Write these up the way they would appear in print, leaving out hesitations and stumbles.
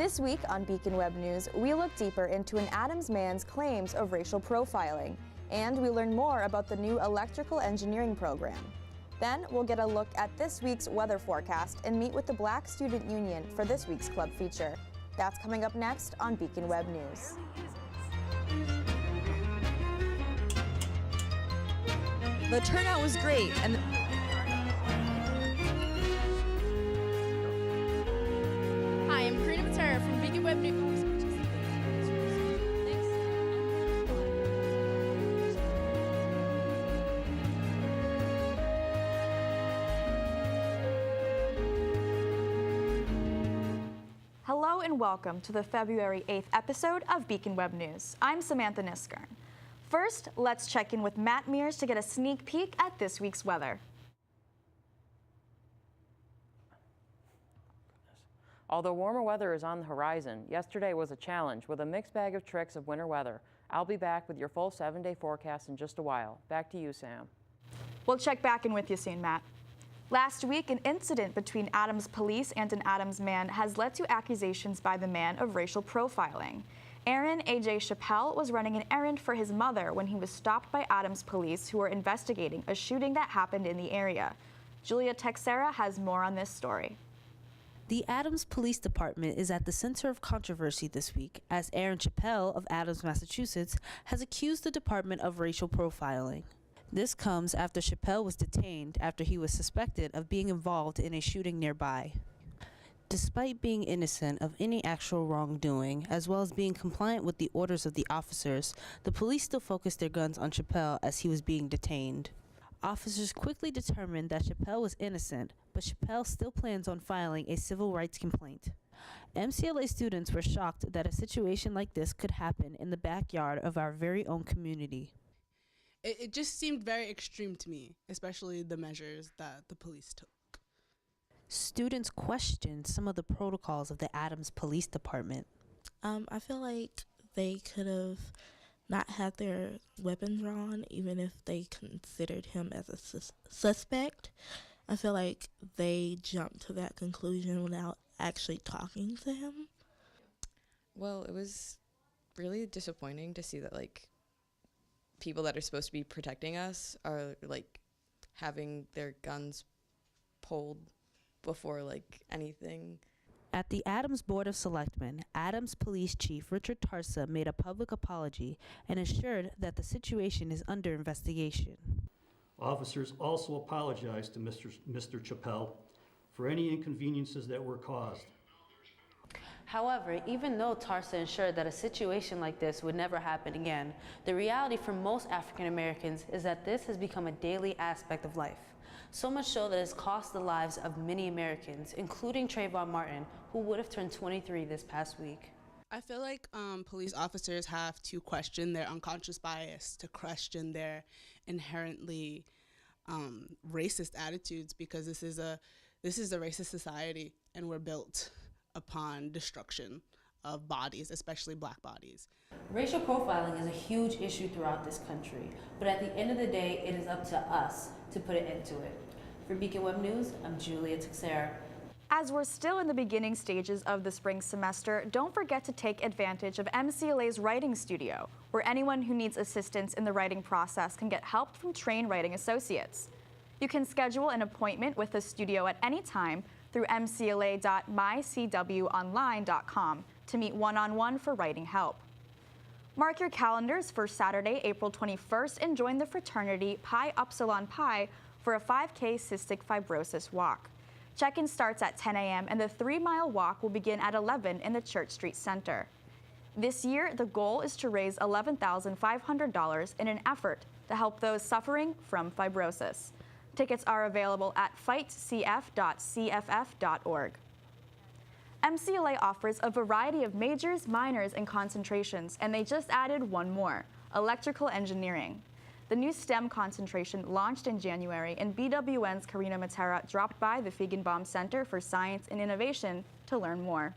This week on Beacon Web News, we look deeper into an Adams man's claims of racial profiling, and we learn more about the new electrical engineering program. Then we'll get a look at this week's weather forecast and meet with the Black Student Union for this week's club feature. That's coming up next on Beacon Web News. The turnout was great, and Hi, I'm Karina Mattera from Beacon Web News. Hello and welcome to the February 8th episode of Beacon Web News. I'm Samantha Niskern. First, let's check in with Matt Mears to get a sneak peek at this week's weather. Although warmer weather is on the horizon, yesterday was a challenge with a mixed bag of tricks of winter weather. I'll be back with your full 7-day forecast in just a while. Back to you, Sam. We'll check back in with you soon, Matt. Last week, an incident between Adams police and an Adams man has led to accusations by the man of racial profiling. Aaron A.J. Chappelle was running an errand for his mother when he was stopped by Adams police who were investigating a shooting that happened in the area. Julia Teixeira has more on this story. The Adams Police Department is at the center of controversy this week as Aaron Chappelle of Adams, Massachusetts, has accused the department of racial profiling. This comes after Chappelle was detained after he was suspected of being involved in a shooting nearby. Despite being innocent of any actual wrongdoing, as well as being compliant with the orders of the officers, the police still focused their guns on Chappelle as he was being detained. Officers quickly determined that Chappelle was innocent, but Chappelle still plans on filing a civil rights complaint. MCLA students were shocked that a situation like this could happen in the backyard of our very own community. It just seemed very extreme to me, especially the measures that the police took. Students questioned some of the protocols of the Adams Police Department. I feel like they could have not had their weapons drawn, even if they considered him as a suspect. I feel like they jumped to that conclusion without actually talking to him. Well, it was really disappointing to see that, people that are supposed to be protecting us are, having their guns pulled before, anything. At the Adams Board of Selectmen, Adams Police Chief Richard Tarsa made a public apology and assured that the situation is under investigation. Officers also apologized to Mr. Chappelle for any inconveniences that were caused. However, even though Tarsa ensured that a situation like this would never happen again, the reality for most African Americans is that this has become a daily aspect of life. So much so that it's cost the lives of many Americans, including Trayvon Martin, who would have turned 23 this past week. I feel like police officers have to question their unconscious bias, to question their inherently racist attitudes, because this is a racist society, and we're built upon destruction of bodies, especially black bodies. Racial profiling is a huge issue throughout this country, but at the end of the day, it is up to us to put an end to it. For Beacon Web News, I'm Julia Teixeira. As we're still in the beginning stages of the spring semester, don't forget to take advantage of MCLA's Writing Studio, where anyone who needs assistance in the writing process can get help from trained writing associates. You can schedule an appointment with the studio at any time through mcla.mycwonline.com to meet one-on-one for writing help. Mark your calendars for Saturday, April 21st, and join the fraternity Pi Upsilon Pi for a 5K cystic fibrosis walk. Check-in starts at 10 a.m. and the 3-mile walk will begin at 11 in the Church Street Center. This year, the goal is to raise $11,500 in an effort to help those suffering from fibrosis. Tickets are available at fightcf.cff.org. MCLA offers a variety of majors, minors, and concentrations, and they just added one more, electrical engineering. The new STEM concentration launched in January, and BWN's Karina Mattera dropped by the Feigenbaum Center for Science and Innovation to learn more.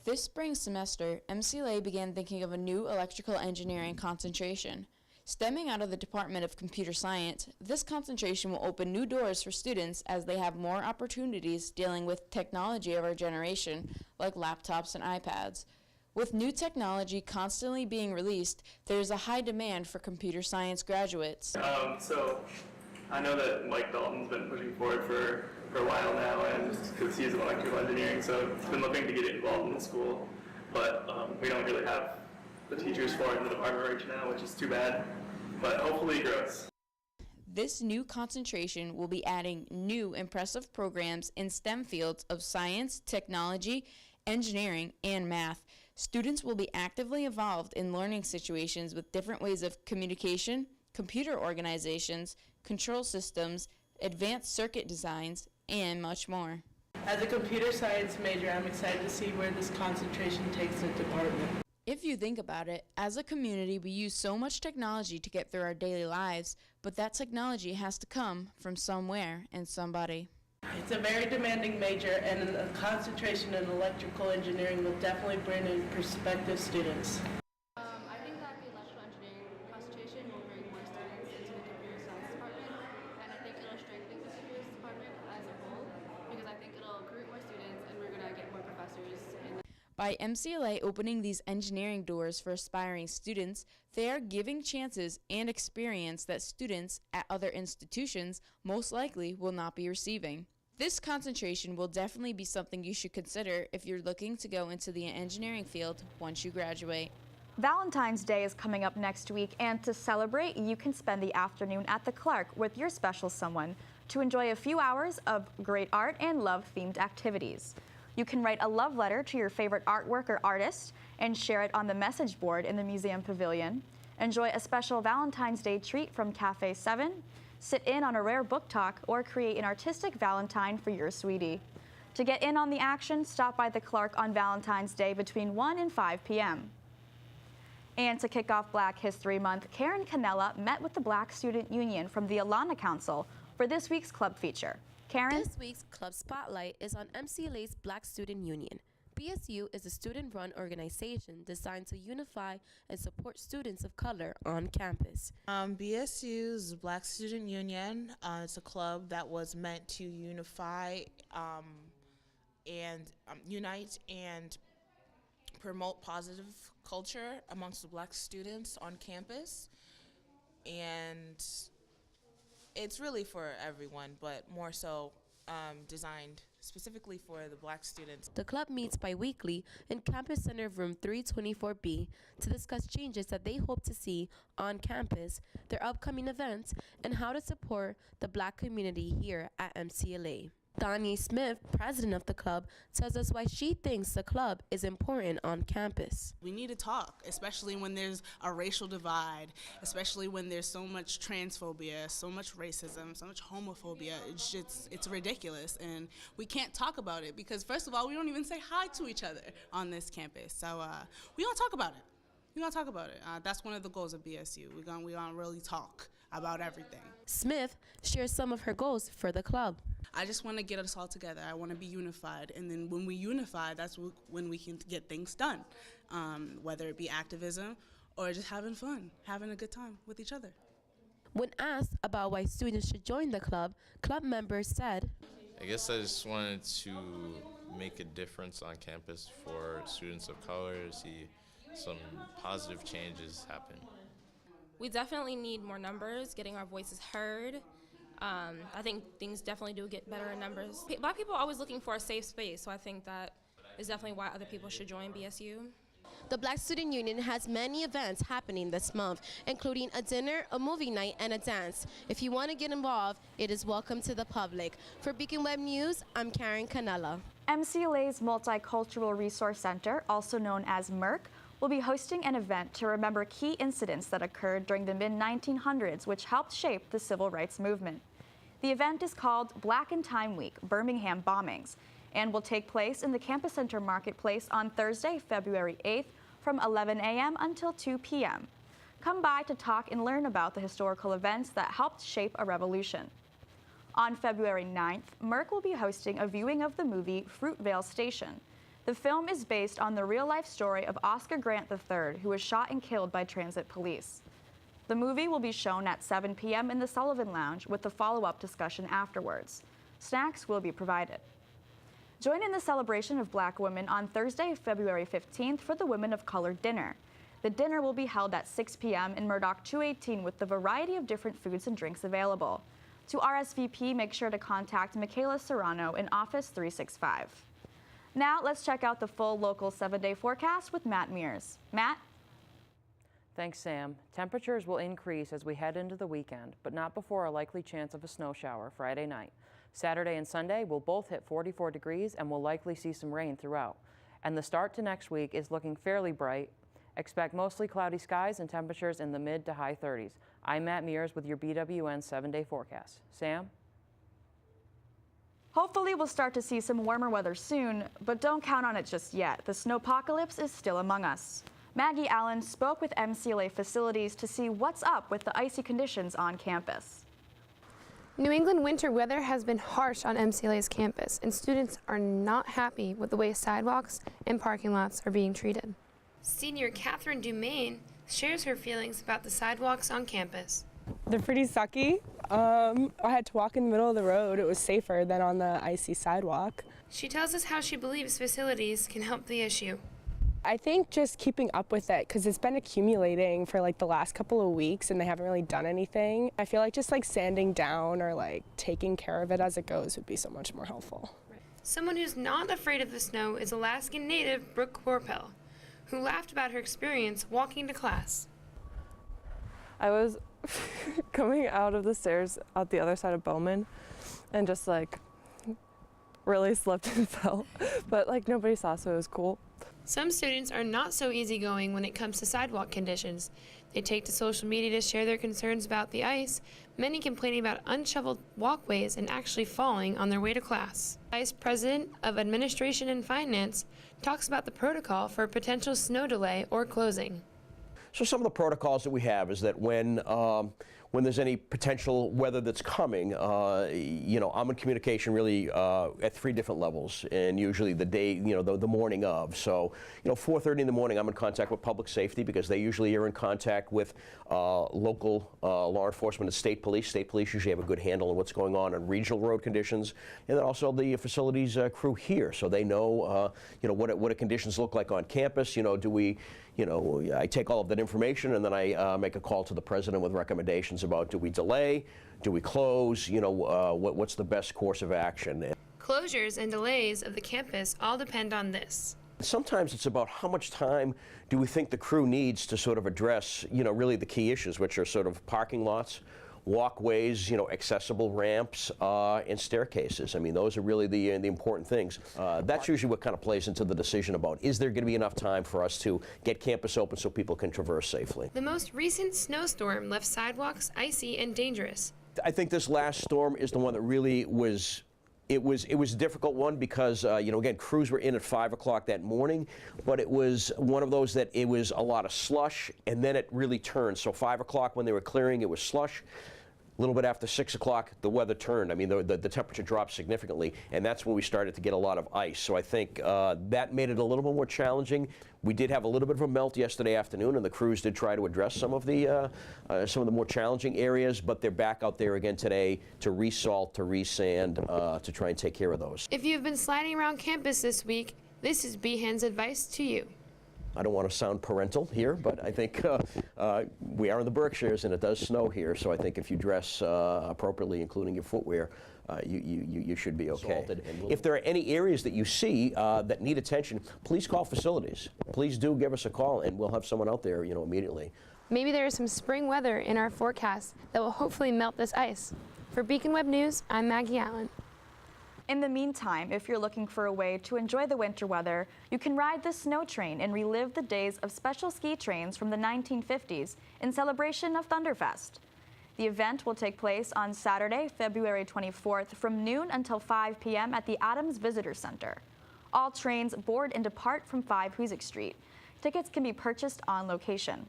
This spring semester, MCLA began thinking of a new electrical engineering concentration. Stemming out of the Department of Computer Science, this concentration will open new doors for students as they have more opportunities dealing with technology of our generation, like laptops and iPads. With new technology constantly being released, there is a high demand for computer science graduates. So I know that Mike Dalton's been pushing forward for a while now, and because he's in electrical engineering, so he's been looking to get involved in the school, but we don't really have the teachers for it in the department right now, which is too bad, but hopefully it grows. This new concentration will be adding new impressive programs in STEM fields of science, technology, engineering, and math. Students will be actively involved in learning situations with different ways of communication, computer organizations, control systems, advanced circuit designs, and much more. As a computer science major, I'm excited to see where this concentration takes the department. If you think about it, as a community, we use so much technology to get through our daily lives, but that technology has to come from somewhere and somebody. It's a very demanding major, and a concentration in electrical engineering will definitely bring in prospective students. I think that the electrical engineering concentration will bring more students into the computer science department, and I think it'll strengthen the computer science department as a whole, because I think it'll recruit more students and we're going to get more professors. By MCLA opening these engineering doors for aspiring students, they are giving chances and experience that students at other institutions most likely will not be receiving. This concentration will definitely be something you should consider if you're looking to go into the engineering field once you graduate. Valentine's Day is coming up next week, and to celebrate, you can spend the afternoon at the Clark with your special someone to enjoy a few hours of great art and love-themed activities. You can write a love letter to your favorite artwork or artist and share it on the message board in the museum pavilion. Enjoy a special Valentine's Day treat from Cafe 7, sit in on a rare book talk, or create an artistic Valentine for your sweetie. To get in on the action, stop by the Clark on Valentine's Day between 1 and 5 p.m. And to kick off Black History Month, Karen Canella met with the Black Student Union from the Alana Council for this week's club feature. Karen? This week's Club Spotlight is on MCLA's Black Student Union. BSU is a student-run organization designed to unify and support students of color on campus. BSU's Black Student Union is a club that was meant to unify and unite and promote positive culture amongst the Black students on campus. And it's really for everyone, but more so designed specifically for the Black students. The club meets bi-weekly in Campus Center Room 324B to discuss changes that they hope to see on campus, their upcoming events, and how to support the Black community here at MCLA. Donnie Smith, president of the club, tells us why she thinks the club is important on campus. We need to talk, especially when there's a racial divide, especially when there's so much transphobia, so much racism, so much homophobia. It's ridiculous, and we can't talk about it because, first of all, we don't even say hi to each other on this campus. So we gonna talk about it. We're gonna talk about it. That's one of the goals of BSU. We're gonna really talk about everything. Smith shares some of her goals for the club. I just want to get us all together. I want to be unified, and then when we unify, that's when we can get things done, whether it be activism or just having fun, having a good time with each other. When asked about why students should join the club members said, I guess I just wanted to make a difference on campus for students of color, to see some positive changes happen. We definitely need more numbers, getting our voices heard. I think things definitely do get better in numbers. Black people are always looking for a safe space, so I think that is definitely why other people should join BSU. The Black Student Union has many events happening this month, including a dinner, a movie night, and a dance. If you want to get involved, it is welcome to the public. For Beacon Web News, I'm Karen Canella. MCLA's Multicultural Resource Center, also known as MERC, will be hosting an event to remember key incidents that occurred during the mid-1900s, which helped shape the civil rights movement. The event is called Black in Time Week, Birmingham Bombings, and will take place in the Campus Center Marketplace on Thursday, February 8th from 11 a.m. until 2 p.m. Come by to talk and learn about the historical events that helped shape a revolution. On February 9th, MERC will be hosting a viewing of the movie Fruitvale Station. The film is based on the real-life story of Oscar Grant III, who was shot and killed by transit police. The movie will be shown at 7 p.m. in the Sullivan Lounge with a follow-up discussion afterwards. Snacks will be provided. Join in the celebration of Black women on Thursday, February 15th for the Women of Color Dinner. The dinner will be held at 6 p.m. in Murdoch 218 with a variety of different foods and drinks available. To RSVP, make sure to contact Michaela Serrano in Office 365. Now, let's check out the full local 7-day forecast with Matt Mears. Matt? Thanks, Sam. Temperatures will increase as we head into the weekend, but not before a likely chance of a snow shower Friday night. Saturday and Sunday will both hit 44 degrees and will likely see some rain throughout. And the start to next week is looking fairly bright. Expect mostly cloudy skies and temperatures in the mid to high 30s. I'm Matt Mears with your BWN 7-day forecast. Sam? Hopefully we'll start to see some warmer weather soon, but don't count on it just yet. The snowpocalypse is still among us. Maggie Allen spoke with MCLA facilities to see what's up with the icy conditions on campus. New England winter weather has been harsh on MCLA's campus, and students are not happy with the way sidewalks and parking lots are being treated. Senior Catherine Dumaine shares her feelings about the sidewalks on campus. They're pretty sucky. I had to walk in the middle of the road. It was safer than on the icy sidewalk. She tells us how she believes facilities can help the issue. I think just keeping up with it, because it's been accumulating for like the last couple of weeks and they haven't really done anything. I feel like just like sanding down or like taking care of it as it goes would be so much more helpful. Someone who's not afraid of the snow is Alaskan native Brooke Corpel, who laughed about her experience walking to class. I was coming out of the stairs out the other side of Bowman and just like really slipped and fell, but like nobody saw, so it was cool. Some students are not so easygoing when it comes to sidewalk conditions. They take to social media to share their concerns about the ice, many complaining about unshoveled walkways and actually falling on their way to class. Vice President of Administration and Finance talks about the protocol for a potential snow delay or closing. So some of the protocols that we have is that when there's any potential weather that's coming, I'm in communication really at 3 different levels, and usually the day, the morning of. So, 4:30 in the morning, I'm in contact with public safety because they usually are in contact with local law enforcement and state police. State police usually have a good handle on what's going on regional road conditions, and then also the facilities crew here, so they know, what conditions look like on campus. I take all of that information and then I make a call to the president with recommendations about do we delay, do we close, what's the best course of action. Closures and delays of the campus all depend on this. Sometimes it's about how much time do we think the crew needs to sort of address, really the key issues, which are sort of parking lots, walkways, accessible ramps, and staircases. I mean, those are really the important things. That's usually what kind of plays into the decision about, is there going to be enough time for us to get campus open so people can traverse safely? The most recent snowstorm left sidewalks icy and dangerous. I think this last storm is the one that really was It was a difficult one because, again, crews were in at 5 o'clock that morning, but it was one of those that it was a lot of slush, and then it really turned. So 5 o'clock when they were clearing, it was slush. A little bit after 6 o'clock, the weather turned. I mean, the temperature dropped significantly, and that's when we started to get a lot of ice. So I think that made it a little bit more challenging. We did have a little bit of a melt yesterday afternoon, and the crews did try to address some of the more challenging areas, but they're back out there again today to resalt, to resand, to try and take care of those. If you've been sliding around campus this week, this is Behan's advice to you. I don't want to sound parental here, but I think we are in the Berkshires and it does snow here, so I think if you dress appropriately, including your footwear, you should be okay. If there are any areas that you see that need attention, please call facilities. Please do give us a call and we'll have someone out there, immediately. Maybe there is some spring weather in our forecast that will hopefully melt this ice. For Beacon Web News, I'm Maggie Allen. In the meantime, if you're looking for a way to enjoy the winter weather, you can ride the snow train and relive the days of special ski trains from the 1950s in celebration of Thunderfest. The event will take place on Saturday, February 24th from noon until 5 p.m. at the Adams Visitor Center. All trains board and depart from 5 Hoosick Street. Tickets can be purchased on location.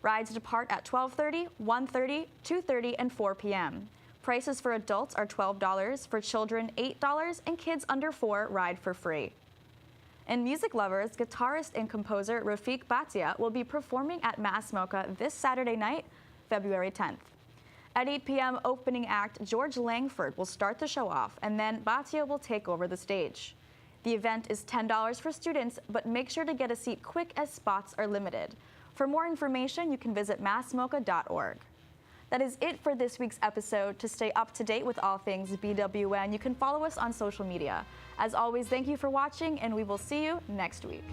Rides depart at 12:30, 1:30, 2:30, and 4 p.m. Prices for adults are $12, for children $8, and kids under 4 ride for free. And music lovers, guitarist and composer Rafiq Bhatia will be performing at Mass Mocha this Saturday night, February 10th. At 8 p.m., opening act George Langford will start the show off, and then Batia will take over the stage. The event is $10 for students, but make sure to get a seat quick as spots are limited. For more information, you can visit massmocha.org. That is it for this week's episode. To stay up to date with all things BWN, you can follow us on social media. As always, thank you for watching, and we will see you next week.